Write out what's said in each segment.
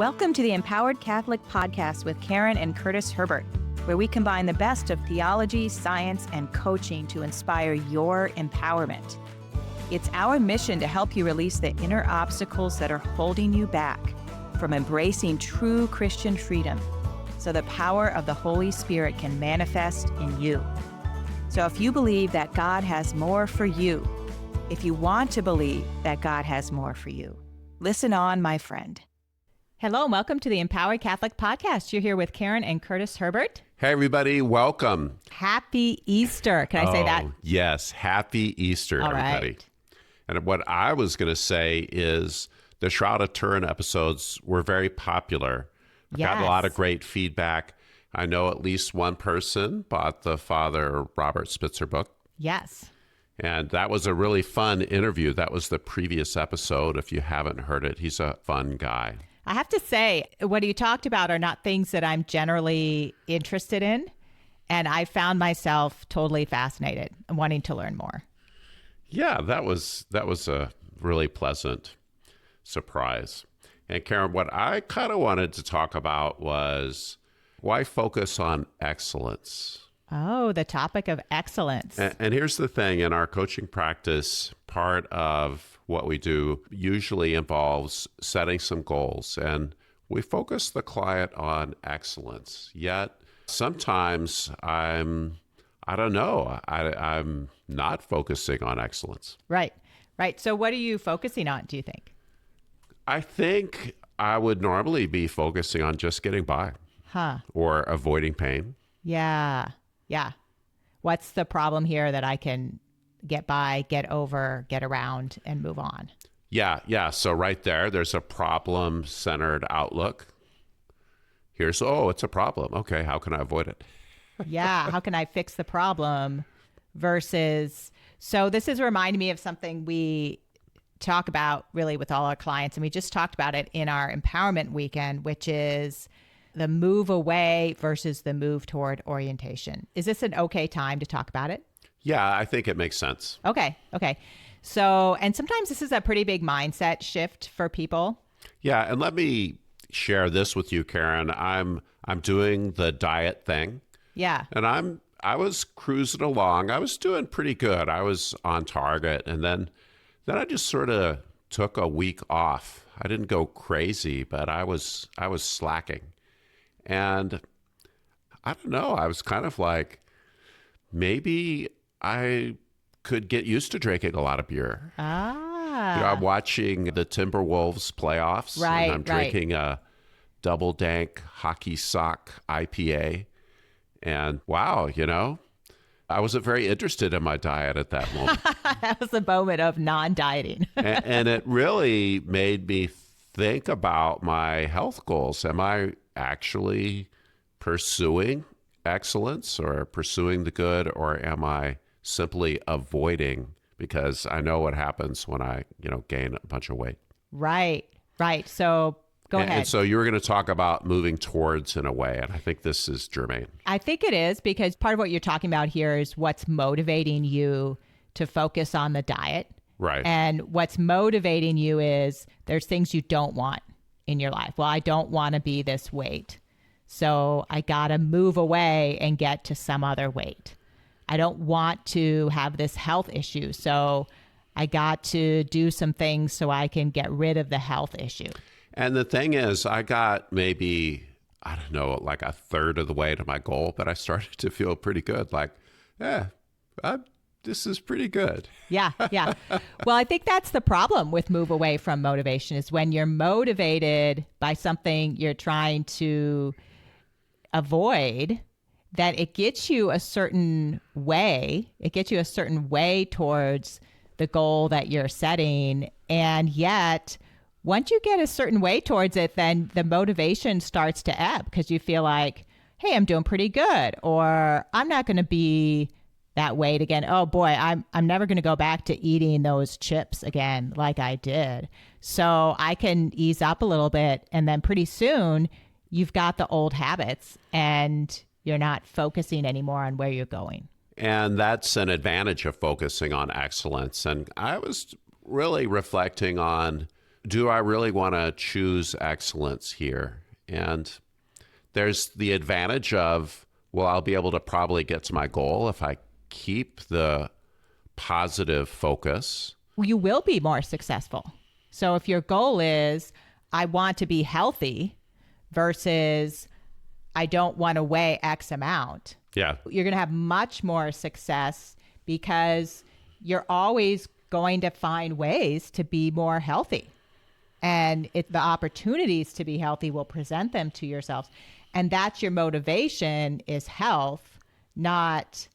Welcome to the Empowered Catholic Podcast with Karen and Curtis Herbert, where we combine the best of theology, science, and coaching to inspire your empowerment. It's our mission to help you release the inner obstacles that are holding you back from embracing true Christian freedom, so the power of the Holy Spirit can manifest in you. So if you believe that God has more for you, if you want to believe that God has more for you, listen on, my friend. Hello, and welcome to the Empowered Catholic Podcast. You're here with Karen and Curtis Herbert. Hey, everybody. Welcome. Happy Easter. Can I say that? Yes. Happy Easter, All everybody. right. And what I was going to say is the Shroud of Turin episodes were very popular. I've gotten a lot of great feedback. I know at least one person bought the Father Robert Spitzer book. Yes. And that was a really fun interview. That was the previous episode. If you haven't heard it, he's a fun guy. I have to say, what you talked about are not things that I'm generally interested in. And I found myself totally fascinated and wanting to learn more. Yeah, that was a really pleasant surprise. And Karen, what I kind of wanted to talk about was why focus on excellence? Oh, the topic of excellence. And here's the thing, in our coaching practice, part of what we do usually involves setting some goals, and we focus the client on excellence. Yet sometimes I'm not focusing on excellence. Right. So what are you focusing on, do you think? I think I would normally be focusing on just getting by or avoiding pain. Yeah. What's the problem here that I can get by, get over, get around, and move on? Yeah. So right there's a problem-centered outlook. It's a problem. Okay, how can I avoid it? Yeah, how can I fix the problem versus... So this is reminding me of something we talk about really with all our clients, and we just talked about it in our empowerment weekend, which is the move away versus the move toward orientation. Is this an okay time to talk about it? Yeah, I think it makes sense. Okay. So, and sometimes this is a pretty big mindset shift for people. Yeah, and let me share this with you, Karen. I'm doing the diet thing. Yeah. And I was cruising along. I was doing pretty good. I was on target, and then I just sort of took a week off. I didn't go crazy, but I was slacking. And I don't know, I was kind of like, maybe I could get used to drinking a lot of beer. I'm watching the Timberwolves playoffs. Right, and I'm drinking a Double Dank Hockey Sock IPA. And wow, I wasn't very interested in my diet at that moment. That was the moment of non-dieting. and it really made me think about my health goals. Am I actually pursuing excellence or pursuing the good, or am I simply avoiding because I know what happens when I, gain a bunch of weight? Right. So go ahead. And so you were going to talk about moving towards in a way, and I think this is germane. I think it is, because part of what you're talking about here is what's motivating you to focus on the diet. Right. And what's motivating you is there's things you don't want in your life. Well, I don't want to be this weight, so I got to move away and get to some other weight. I don't want to have this health issue, so I got to do some things so I can get rid of the health issue. And the thing is, I got maybe, I don't know, like a third of the way to my goal, but I started to feel pretty good. Like, this is pretty good. Yeah. Well, I think that's the problem with move away from motivation, is when you're motivated by something you're trying to avoid, that it gets you a certain way. It gets you a certain way towards the goal that you're setting. And yet, once you get a certain way towards it, then the motivation starts to ebb, because you feel like, hey, I'm doing pretty good, or I'm not going to be that weight again. Oh boy, I'm never going to go back to eating those chips again like I did. So I can ease up a little bit, and then pretty soon you've got the old habits and you're not focusing anymore on where you're going. And that's an advantage of focusing on excellence. And I was really reflecting on do I really want to choose excellence here? And there's the advantage of, well, I'll be able to probably get to my goal if I keep the positive focus. You will be more successful. So if your goal is, I want to be healthy versus I don't want to weigh X amount, Yeah. you're going to have much more success because you're always going to find ways to be more healthy. And the opportunities to be healthy will present them to yourselves. And that's your motivation, is health, not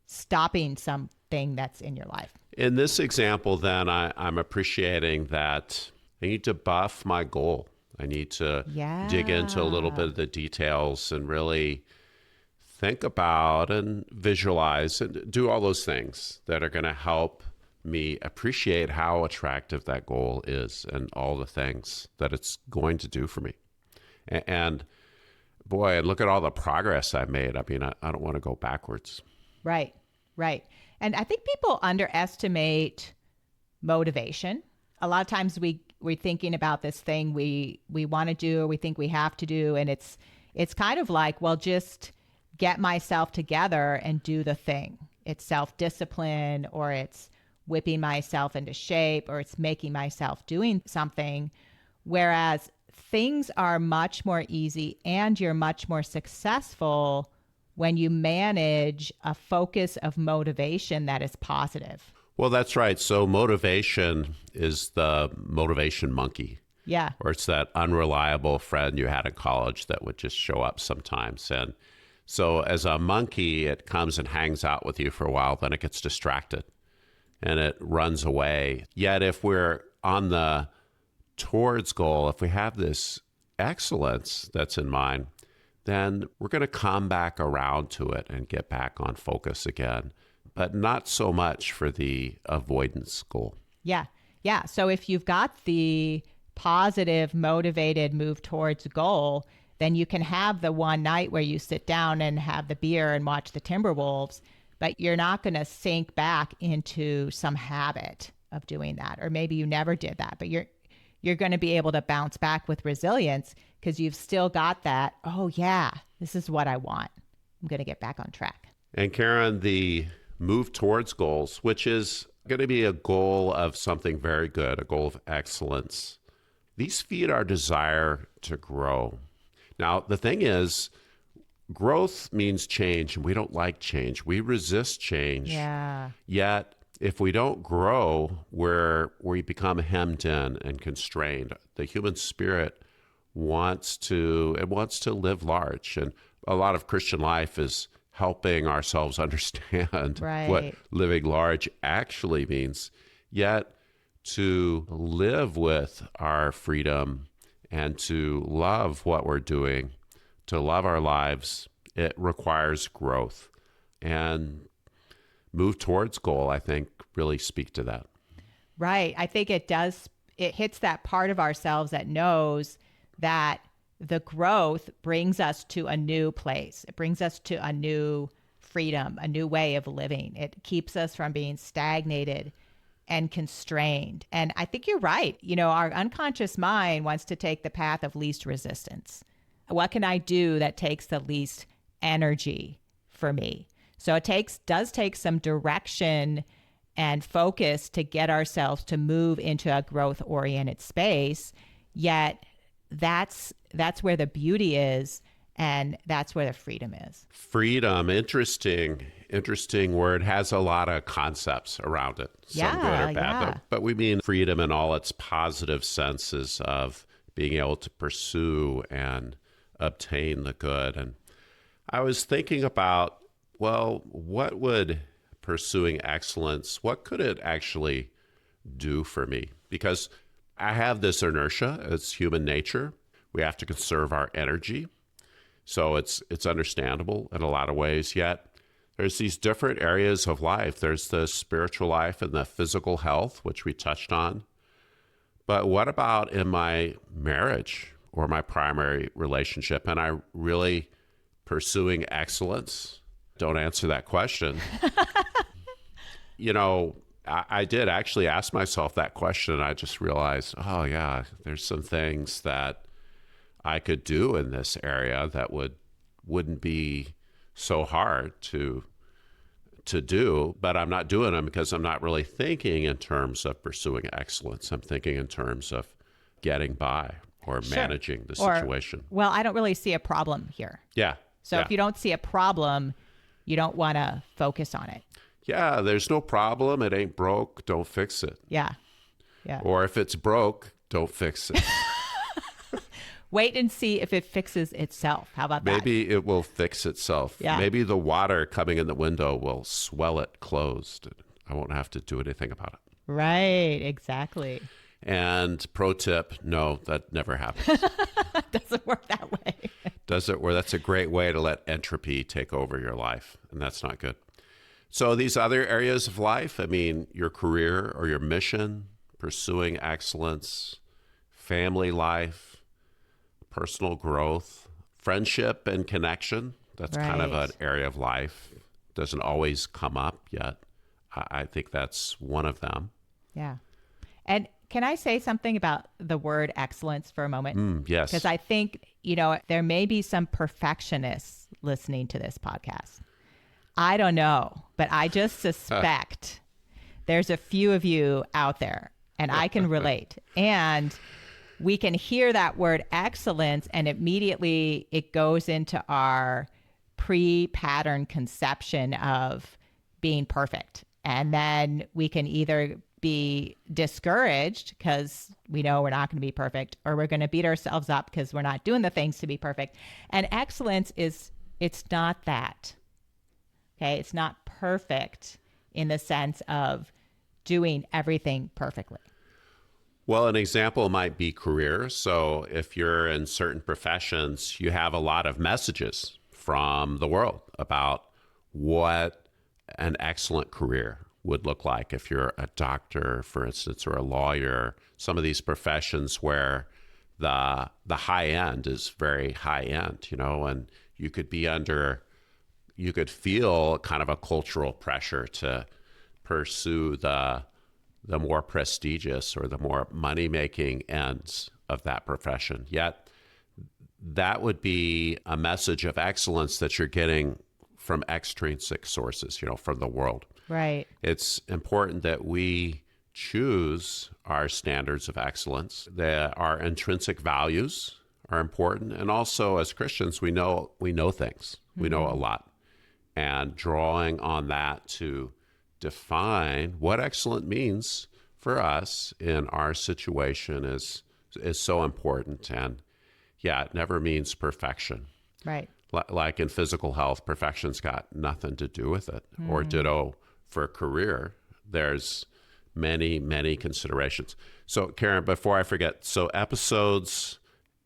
stopping something that's in your life. In this example, then, I'm appreciating that I need to buff my goal. I need to dig into a little bit of the details and really think about and visualize and do all those things that are going to help me appreciate how attractive that goal is and all the things that it's going to do for me. And boy, look at all the progress I made. I mean, I don't want to go backwards. Right, right. And I think people underestimate motivation. A lot of times we're thinking about this thing we want to do or we think we have to do, and it's kind of like, well, just get myself together and do the thing. It's self-discipline, or it's whipping myself into shape, or it's making myself doing something. Whereas things are much more easy and you're much more successful when you manage a focus of motivation that is positive. Well, that's right. So motivation is the motivation monkey. Yeah. Or it's that unreliable friend you had in college that would just show up sometimes. And so as a monkey, it comes and hangs out with you for a while, then it gets distracted and it runs away. Yet if we're on the towards goal, if we have this excellence that's in mind, then we're going to come back around to it and get back on focus again, but not so much for the avoidance goal. Yeah. Yeah. So if you've got the positive, motivated move towards a goal, then you can have the one night where you sit down and have the beer and watch the Timberwolves, but you're not going to sink back into some habit of doing that. Or maybe you never did that, but you're going to be able to bounce back with resilience because you've still got that, oh yeah, this is what I want. I'm going to get back on track. And Karen, the move towards goals, which is going to be a goal of something very good, a goal of excellence. These feed our desire to grow. Now, the thing is, growth means change, and we don't like change. We resist change. Yeah. Yet, if we don't grow, we become hemmed in and constrained. The human spirit wants to live large. And a lot of Christian life is helping ourselves understand what living large actually means. Yet, to live with our freedom and to love what we're doing, to love our lives, it requires growth. And move towards goal, I think, really speak to that. Right. I think it does. It hits that part of ourselves that knows that the growth brings us to a new place. It brings us to a new freedom, a new way of living. It keeps us from being stagnated and constrained. And I think you're right. You know, our unconscious mind wants to take the path of least resistance. What can I do that takes the least energy for me? So it does take some direction and focus to get ourselves to move into a growth-oriented space. Yet that's where the beauty is, and that's where the freedom is. Freedom, interesting word, has a lot of concepts around it, some good or bad. But we mean freedom in all its positive senses of being able to pursue and obtain the good. And I was thinking about, well, what would pursuing excellence, what could it actually do for me? Because I have this inertia. It's human nature. We have to conserve our energy. So it's understandable in a lot of ways. Yet there's these different areas of life. There's the spiritual life and the physical health, which we touched on. But what about in my marriage or my primary relationship? And I really pursuing excellence? Don't answer that question. You know, I did actually ask myself that question. And I just realized, oh yeah, there's some things that I could do in this area that wouldn't be so hard to do, but I'm not doing them because I'm not really thinking in terms of pursuing excellence. I'm thinking in terms of getting by or Sure. managing the Or, situation. well, I don't really see a problem here. Yeah. So yeah. if you don't see a problem, you don't want to focus on it. Yeah, there's no problem. It ain't broke. Don't fix it. Yeah. Yeah. Or if it's broke, don't fix it. Wait and see if it fixes itself. How about that? Maybe it will fix itself. Yeah. Maybe the water coming in the window will swell it closed. I won't have to do anything about it. Right. Exactly. And pro tip, no, that never happens. Doesn't work that way. Does it? Where that's a great way to let entropy take over your life, and that's not good. So these other areas of life, I mean, your career or your mission, pursuing excellence, family life, personal growth, friendship and connection, that's kind of an Right. area of life. Doesn't always come up yet. I think that's one of them. Yeah. And can I say something about the word excellence for a moment? Yes. Because I think, there may be some perfectionists listening to this podcast. I don't know, but I just suspect there's a few of you out there, and I can relate. And we can hear that word excellence, and immediately it goes into our pre-patterned conception of being perfect. And then we can either be discouraged because we know we're not going to be perfect, or we're going to beat ourselves up because we're not doing the things to be perfect. And excellence it's not that. Okay. It's not perfect in the sense of doing everything perfectly. Well, an example might be career. So if you're in certain professions, you have a lot of messages from the world about what an excellent career would look like. If you're a doctor, for instance, or a lawyer, some of these professions where the high end is very high end, and you could feel kind of a cultural pressure to pursue the more prestigious or the more money-making ends of that profession. Yet that would be a message of excellence that you're getting from extrinsic sources, from the world. Right. It's important that we choose our standards of excellence, that our intrinsic values are important. And also as Christians, we know things. We know a lot. And drawing on that to define what excellent means for us in our situation is so important. And yeah, it never means perfection. Right. Like in physical health, perfection's got nothing to do with it. Or ditto for a career. There's many, many considerations. So Karen, before I forget, so episodes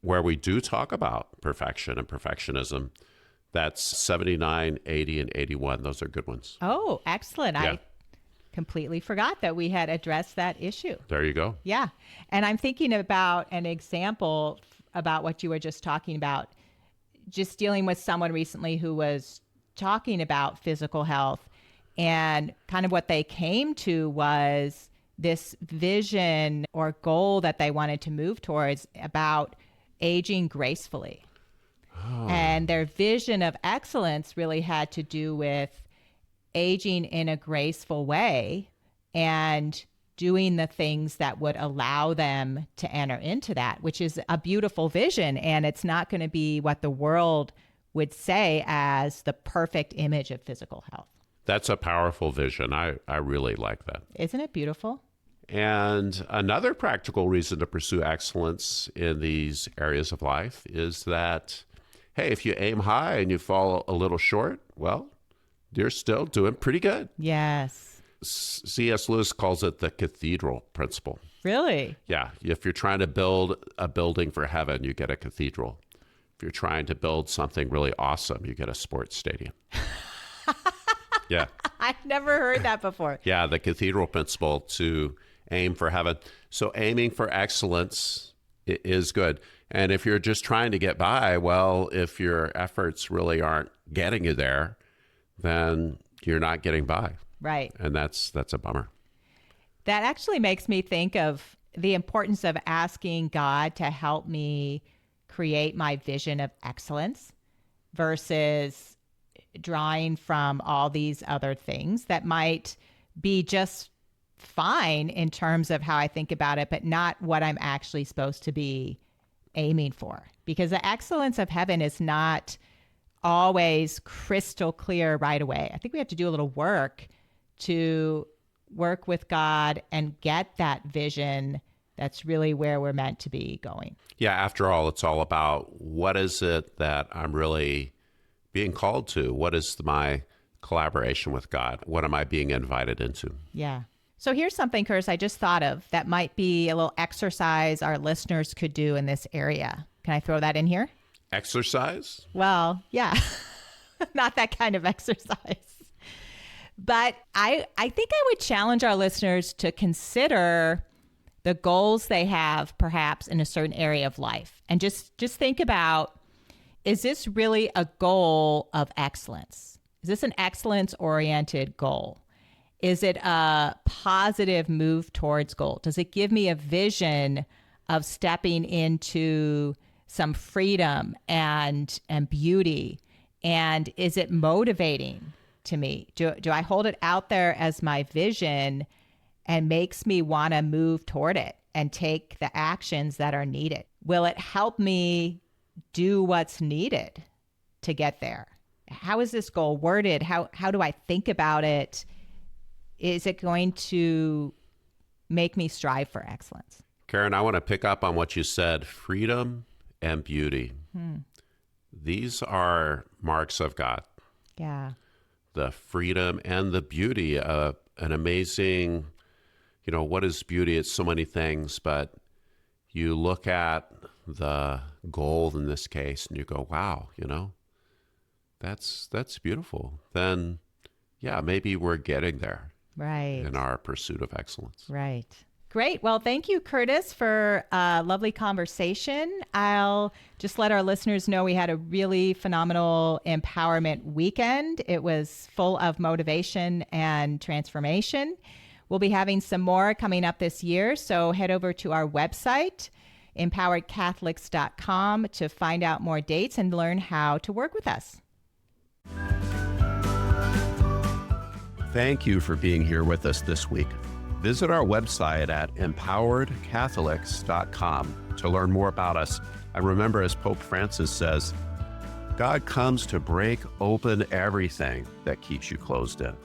where we do talk about perfection and perfectionism, that's 79, 80, and 81. Those are good ones. Oh, excellent. Yeah. I completely forgot that we had addressed that issue. There you go. Yeah. And I'm thinking about an example about what you were just talking about, just dealing with someone recently who was talking about physical health, and kind of what they came to was this vision or goal that they wanted to move towards about aging gracefully. And their vision of excellence really had to do with aging in a graceful way and doing the things that would allow them to enter into that, which is a beautiful vision. And it's not going to be what the world would say as the perfect image of physical health. That's a powerful vision. I really like that. Isn't it beautiful? And another practical reason to pursue excellence in these areas of life is that, hey, if you aim high and you fall a little short, well, you're still doing pretty good. Yes. C.S. Lewis calls it the cathedral principle. Really? Yeah. If you're trying to build a building for heaven, you get a cathedral. If you're trying to build something really awesome, you get a sports stadium. Yeah. I've never heard that before. Yeah, the cathedral principle, to aim for heaven. So aiming for excellence is good. And if you're just trying to get by, well, if your efforts really aren't getting you there, then you're not getting by. Right. And that's a bummer. That actually makes me think of the importance of asking God to help me create my vision of excellence versus drawing from all these other things that might be just fine in terms of how I think about it, but not what I'm actually supposed to be aiming for. Because the excellence of heaven is not always crystal clear right away. I think we have to do a little work to work with God and get that vision that's really where we're meant to be going. Yeah, after all, it's all about what is it that I'm really being called to? What is my collaboration with God? What am I being invited into? Yeah. So here's something, Curtis, I just thought of that might be a little exercise our listeners could do in this area. Can I throw that in here? Exercise? Well, yeah, not that kind of exercise. But I think I would challenge our listeners to consider the goals they have perhaps in a certain area of life. And just think about, is this really a goal of excellence? Is this an excellence-oriented goal? Is it a positive move towards goal? Does it give me a vision of stepping into some freedom and beauty? And is it motivating to me? Do I hold it out there as my vision and makes me want to move toward it and take the actions that are needed? Will it help me do what's needed to get there? How is this goal worded? How do I think about it? Is it going to make me strive for excellence? Karen, I want to pick up on what you said, freedom and beauty. These are marks of God. Yeah. The freedom and the beauty of an amazing, what is beauty? It's so many things, but you look at the gold in this case and you go, wow, that's beautiful. Then, yeah, maybe we're getting there. Right. In our pursuit of excellence. Right. Great. Well, thank you, Curtis, for a lovely conversation. I'll just let our listeners know we had a really phenomenal empowerment weekend. It was full of motivation and transformation. We'll be having some more coming up this year, so head over to our website, empoweredcatholics.com, to find out more dates and learn how to work with us. Thank you for being here with us this week. Visit our website at empoweredcatholics.com to learn more about us. And remember, as Pope Francis says, God comes to break open everything that keeps you closed in.